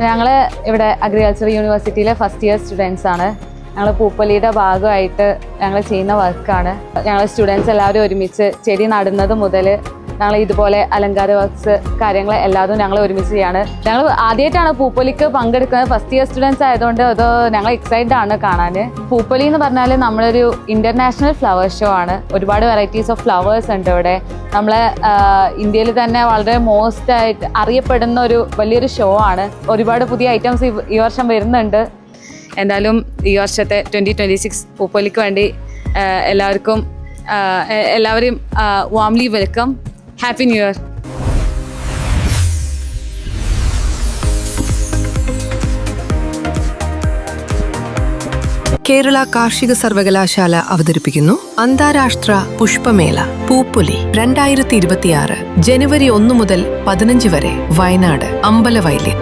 ഞങ്ങൾ ഇവിടെ അഗ്രികൾച്ചർ യൂണിവേഴ്സിറ്റിയിലെ ഫസ്റ്റ് ഇയർ സ്റ്റുഡൻസ് ആണ്. ഞങ്ങൾ പൂപ്പൊലിയുടെ ഭാഗമായിട്ട് ഞങ്ങൾ ചെയ്യുന്ന വർക്കാണ്. ഞങ്ങൾ സ്റ്റുഡൻസ് എല്ലാവരും ഒരുമിച്ച് ചെടി നടുന്നത് മുതൽ ഞങ്ങൾ ഇതുപോലെ അലങ്കാര വർക്ക്സ് കാര്യങ്ങൾ എല്ലാതും ഞങ്ങൾ ഒരുമിച്ച് ചെയ്യാണ്. ഞങ്ങൾ ആദ്യമായിട്ടാണ് പൂപ്പൊലിക്ക് പങ്കെടുക്കുന്നത്. ഫസ്റ്റ് ഇയർ സ്റ്റുഡൻസ് ആയതുകൊണ്ട് അത് ഞങ്ങൾ എക്സൈറ്റഡ് ആണ് കാണാൻ. പൂപ്പൊലി എന്ന് പറഞ്ഞാൽ നമ്മളൊരു ഇന്റർനാഷണൽ ഫ്ലവർ ഷോ ആണ്. ഒരുപാട് വെറൈറ്റീസ് ഓഫ് ഫ്ലവേഴ്സ് ഉണ്ട് ഇവിടെ. നമ്മളെ ഇന്ത്യയിൽ തന്നെ വളരെ മോസ്റ്റ് ആയിട്ട് അറിയപ്പെടുന്ന ഒരു വലിയൊരു ഷോ ആണ്. ഒരുപാട് പുതിയ ഐറ്റംസ് ഈ വർഷം വരുന്നുണ്ട്. എന്തായാലും ഈ വർഷത്തെ 2026 പൂപ്പൊലിക്ക് വേണ്ടി എല്ലാവരെയും warmly welcome. Happy new year. Kerala കാർഷിക സർവകലാശാല അവതരിപ്പിക്കുന്നു അന്താരാഷ്ട്ര പുഷ്പമേള പൂപ്പൊലി 2026 ജനുവരി 1 മുതൽ 15 വരെ വയനാട് അമ്പലവയലിൽ.